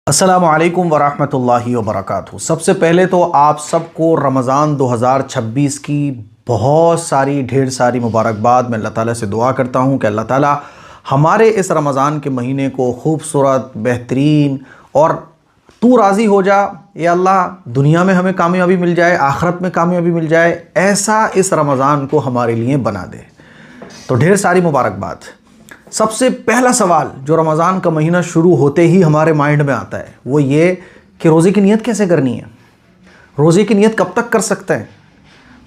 अस्सलामु अलैकुम वरहमतुल्लाहि वबरकातुहू। सबसे पहले तो आप सबको रमज़ान 2026 की ढेर सारी मुबारकबाद। मैं अल्लाह ताला से दुआ करता हूँ कि अल्लाह ताला हमारे इस रमज़ान के महीने को खूबसूरत, बेहतरीन और तू राज़ी हो जा या अल्लाह, दुनिया में हमें कामयाबी मिल जाए, आखिरत में कामयाबी मिल जाए, ऐसा इस रमज़ान को हमारे लिए बना दे। तो ढेर सारी मुबारकबाद। सबसे पहला सवाल जो रमज़ान का महीना शुरू होते ही हमारे माइंड में आता है वो ये कि रोज़े की नियत कैसे करनी है, रोज़े की नियत कब तक कर सकते हैं।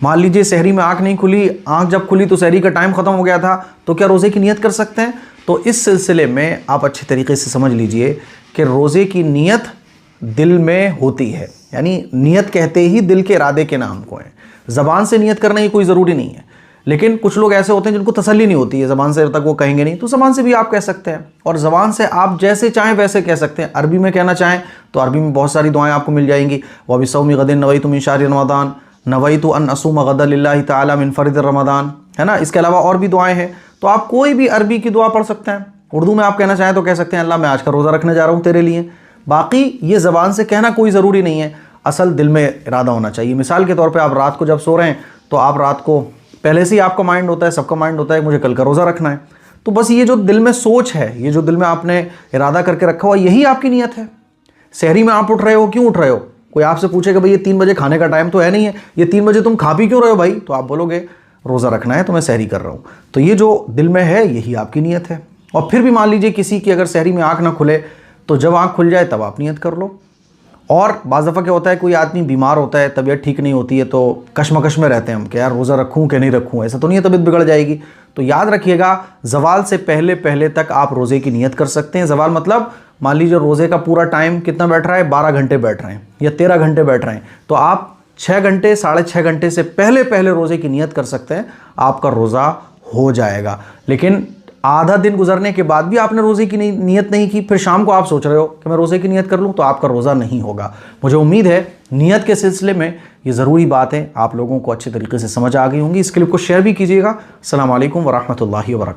मान लीजिए सहरी में आँख नहीं खुली, आँख जब खुली तो सहरी का टाइम ख़त्म हो गया था, तो क्या रोज़े की नियत कर सकते हैं। तो इस सिलसिले में आप अच्छे तरीके से समझ लीजिए कि रोज़े की नियत दिल में होती है, यानी नियत कहते ही दिल के इरादे के नाम को है। ज़बान से नियत करना ही कोई ज़रूरी नहीं है, लेकिन कुछ लोग ऐसे होते हैं जिनको तसल्ली नहीं होती है, ज़बान से जब तक वो कहेंगे नहीं, तो ज़बान से भी आप कह सकते हैं। और ज़बान से आप जैसे चाहें वैसे कह सकते हैं। अरबी में कहना चाहें तो अरबी में बहुत सारी दुआएं आपको मिल जाएंगी। व बिस्सौमी गदिन नवैतु मिन शहरि रमज़ान, नवैतु अन असूम गदन लिल्लाहि तआला मिन फरिद रमज़ान, है ना। इसके अलावा और भी दुआएं हैं, तो आप कोई भी अरबी की दुआ पढ़ सकते हैं। उर्दू में आप कहना चाहें तो कह सकते हैं अल्लाह मैं आज का रोज़ा रखने जा रहा हूँ तेरे लिए। बाकी ये ज़बान से कहना कोई ज़रूरी नहीं है, असल दिल में इरादा होना चाहिए। मिसाल के तौर पर आप रात को जब सो रहे हैं तो आप रात को पहले से ही आपका माइंड होता है, सबका माइंड होता है मुझे कल का रोज़ा रखना है, तो बस ये जो दिल में सोच है, ये जो दिल में आपने इरादा करके रखा हुआ, यही आपकी नियत है। सहरी में आप उठ रहे हो, क्यों उठ रहे हो। कोई आपसे पूछेगा भाई ये 3 बजे खाने का टाइम तो है नहीं है, ये 3 बजे तुम खा पी क्यों रहे हो भाई, तो आप बोलोगे रोज़ा रखना है तो मैं सहरी कर रहा हूँ। तो ये जो दिल में है यही आपकी नियत है। और फिर भी मान लीजिए किसी की अगर सहरी में आँख ना खुले, तो जब आँख खुल जाए तब आप नियत कर लो। और बाज़ दफ़ा क्या होता है, कोई आदमी बीमार होता है, तबीयत ठीक नहीं होती है, तो कश्मकश में रहते हैं हम कि यार रोज़ा रखूं कि नहीं रखूं, ऐसा तो नहीं है तबीयत बिगड़ जाएगी। तो याद रखिएगा ज़वाल से पहले पहले तक आप रोज़े की नियत कर सकते हैं। ज़वाल मतलब मान लीजिए रोज़े का पूरा टाइम कितना बैठ रहा है, 12 घंटे बैठ रहे हैं या 13 घंटे बैठ रहे हैं, तो आप 6 घंटे 6.5 घंटे से पहले पहले रोज़े की नियत कर सकते हैं, आपका रोज़ा हो जाएगा। लेकिन आधा दिन गुजरने के बाद भी आपने रोज़े की नियत नहीं की, फिर शाम को आप सोच रहे हो कि मैं रोज़े की नियत कर लूँ, तो आपका रोज़ा नहीं होगा। मुझे उम्मीद है नियत के सिलसिले में ये ज़रूरी बातें आप लोगों को अच्छे तरीके से समझ आ गई होंगी। इस क्लिप को शेयर भी कीजिएगा। अस्सलामु अलैकुम वरहमतुल्लाहि वबरकातुहू।